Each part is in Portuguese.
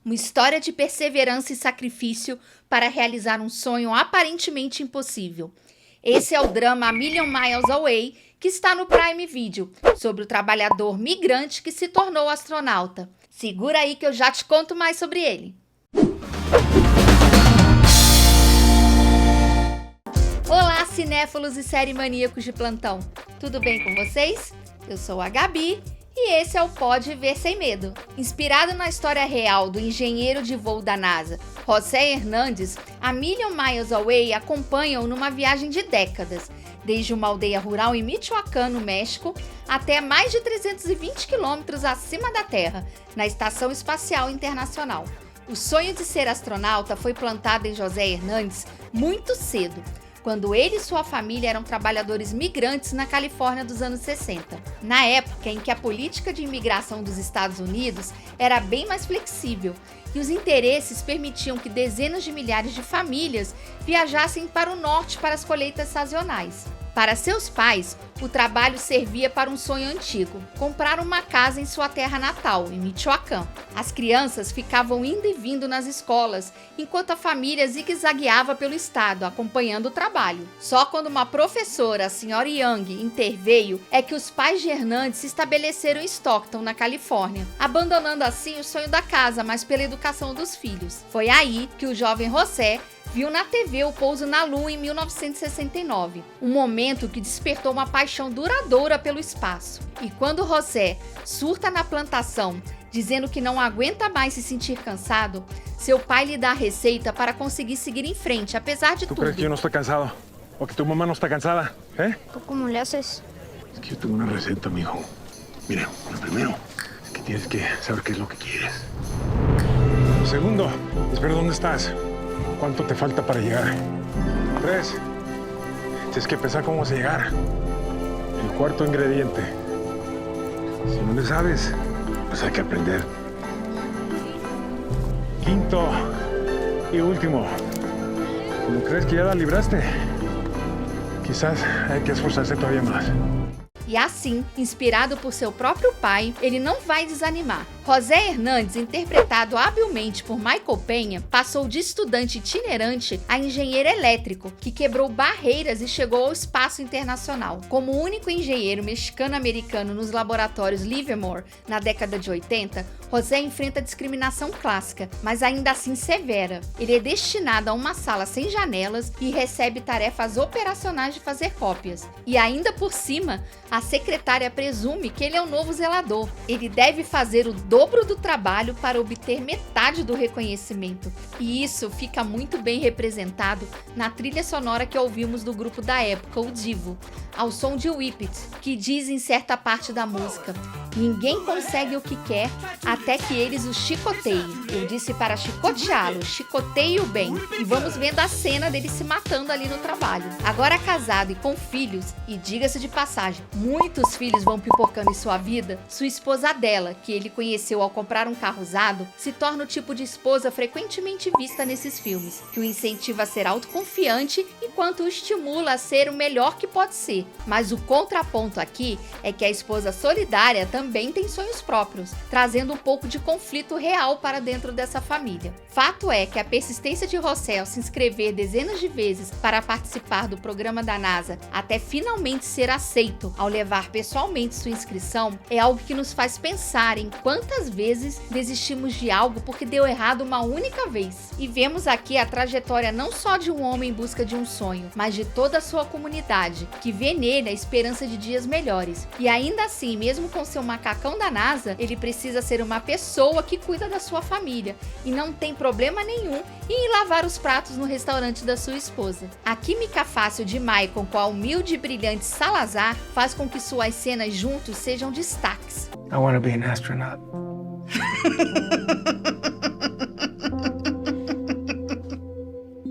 Uma história de perseverança e sacrifício para realizar um sonho aparentemente impossível. Esse é o drama A Million Miles Away, que está no Prime Video, sobre o trabalhador migrante que se tornou astronauta. Segura aí que eu já te conto mais sobre ele. Olá, cinéfilos e série maníacos de plantão. Tudo bem com vocês? Eu sou a Gabi e esse é o Pode Ver Sem Medo. Inspirado na história real do engenheiro de voo da NASA, José Hernández, A Million Miles Away acompanha-o numa viagem de décadas, desde uma aldeia rural em Michoacán, no México, até mais de 320 quilômetros acima da Terra, na Estação Espacial Internacional. O sonho de ser astronauta foi plantado em José Hernández muito cedo, quando ele e sua família eram trabalhadores migrantes na Califórnia dos anos 60. Na época em que a política de imigração dos Estados Unidos era bem mais flexível e os interesses permitiam que dezenas de milhares de famílias viajassem para o norte para as colheitas sazonais. Para seus pais, o trabalho servia para um sonho antigo, comprar uma casa em sua terra natal, em Michoacán. As crianças ficavam indo e vindo nas escolas, enquanto a família zigue-zagueava pelo estado, acompanhando o trabalho. Só quando uma professora, a senhora Young, interveio, é que os pais de Hernandes se estabeleceram em Stockton, na Califórnia, abandonando assim o sonho da casa, mas pela educação dos filhos. Foi aí que o jovem José viu na TV o pouso na Lua em 1969, um momento que despertou uma paixão duradoura pelo espaço. E quando José surta na plantação, dizendo que não aguenta mais se sentir cansado, seu pai lhe dá a receita para conseguir seguir em frente, apesar de tudo. ¿Tú crees que yo no estoy cansado? ¿O que tu mamá no está cansada? ¿Tú cómo le haces? Es que yo tengo una receta, mijo. Mira, lo primero es que tienes que saber qué es lo que quieres. Lo segundo es ver dónde estás. ¿Cuánto te falta para llegar? 3. Tienes que pensar cómo vas a llegar. El cuarto ingrediente. Si no le sabes, pues hay que aprender. 5. y último. ¿Cómo crees que ya la libraste? Quizás hay que esforzarse todavía más. E assim, inspirado por seu próprio pai, ele não vai desanimar. José Hernández, interpretado habilmente por Michael Peña, passou de estudante itinerante a engenheiro elétrico, que quebrou barreiras e chegou ao espaço internacional. Como o único engenheiro mexicano-americano nos laboratórios Livermore na década de 80, José enfrenta discriminação clássica, mas ainda assim severa. Ele é destinado a uma sala sem janelas e recebe tarefas operacionais de fazer cópias. E ainda por cima, a secretária presume que ele é o novo zelador. Ele deve fazer o dobro do trabalho para obter metade do reconhecimento. E isso fica muito bem representado na trilha sonora que ouvimos do grupo da época, o Divo, ao som de Whip It, que diz em certa parte da música: "Ninguém consegue o que quer até que eles o chicoteiem. Eu disse para chicoteá-lo, chicoteie-o bem." E vamos vendo a cena dele se matando ali no trabalho. Agora casado e com filhos, e diga-se de passagem, muitos filhos vão pipocando em sua vida, sua esposa Adela, que ele conheceu ao comprar um carro usado, se torna o tipo de esposa frequentemente vista nesses filmes, que o incentiva a ser autoconfiante enquanto o estimula a ser o melhor que pode ser. Mas o contraponto aqui é que a esposa solidária também tem sonhos próprios, trazendo um pouco de conflito real para dentro dessa família. Fato é que a persistência de José ao se inscrever dezenas de vezes para participar do programa da NASA, até finalmente ser aceito ao levar pessoalmente sua inscrição, é algo que nos faz pensar em quantas vezes desistimos de algo porque deu errado uma única vez. E vemos aqui a trajetória não só de um homem em busca de um sonho, mas de toda a sua comunidade, que vê nele a esperança de dias melhores. E ainda assim, mesmo com seu macacão da NASA, ele precisa ser uma pessoa que cuida da sua família e não tem problema nenhum em ir lavar os pratos no restaurante da sua esposa. A química fácil de Michael com a humilde e brilhante Salazar faz com que suas cenas juntos sejam destaques. I want to be an astronaut.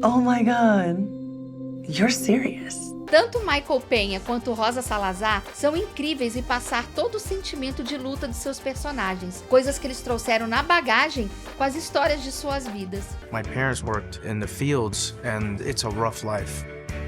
Oh my God. You're serious? Tanto Michael Peña quanto Rosa Salazar são incríveis em passar todo o sentimento de luta de seus personagens, coisas que eles trouxeram na bagagem com as histórias de suas vidas. My parents worked in the fields and it's a rough life.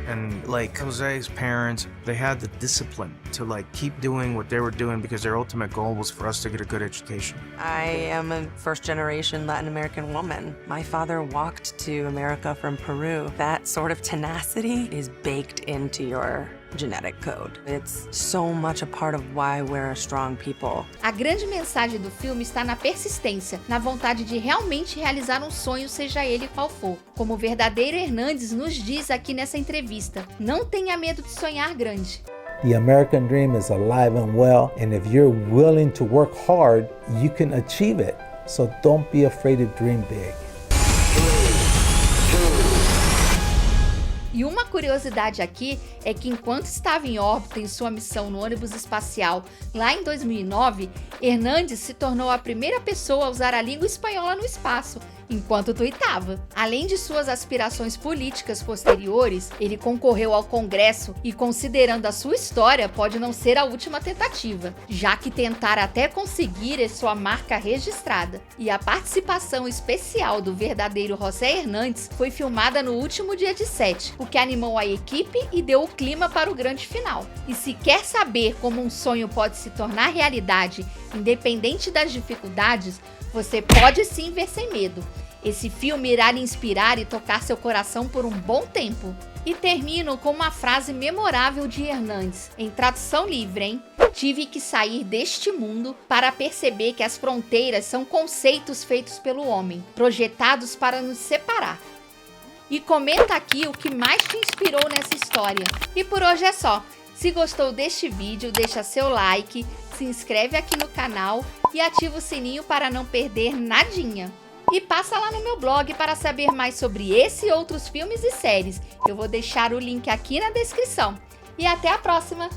And like Jose's parents, they had the discipline to like keep doing what they were doing because their ultimate goal was for us to get a good education. I am a first-generation Latin American woman. My father walked to America from Peru. That sort of tenacity is baked into your genetic code. It's so much a part of why we're a strong people. A grande mensagem do filme está na persistência, na vontade de realmente realizar um sonho, seja ele qual for. Como o verdadeiro Hernandes nos diz aqui nessa entrevista, não tenha medo de sonhar grande. The American dream is alive and well, and if you're willing to work hard, you can achieve it. So don't be afraid to dream big. E uma curiosidade aqui é que enquanto estava em órbita em sua missão no ônibus espacial lá em 2009, Hernandes se tornou a primeira pessoa a usar a língua espanhola no espaço, enquanto tuitava. Além de suas aspirações políticas posteriores, ele concorreu ao Congresso e, considerando a sua história, pode não ser a última tentativa, já que tentar até conseguir é sua marca registrada. E a participação especial do verdadeiro José Hernandes foi filmada no último dia de set, o que animou a equipe e deu o clima para o grande final. E se quer saber como um sonho pode se tornar realidade, independente das dificuldades, você pode sim ver sem medo. Esse filme irá lhe inspirar e tocar seu coração por um bom tempo. E termino com uma frase memorável de Hernandes, em tradução livre, hein? Tive que sair deste mundo para perceber que as fronteiras são conceitos feitos pelo homem, projetados para nos separar. E comenta aqui o que mais te inspirou nessa história. E por hoje é só. Se gostou deste vídeo, deixa seu like, se inscreve aqui no canal e ativa o sininho para não perder nadinha. E passa lá no meu blog para saber mais sobre esse e outros filmes e séries. Eu vou deixar o link aqui na descrição. E até a próxima!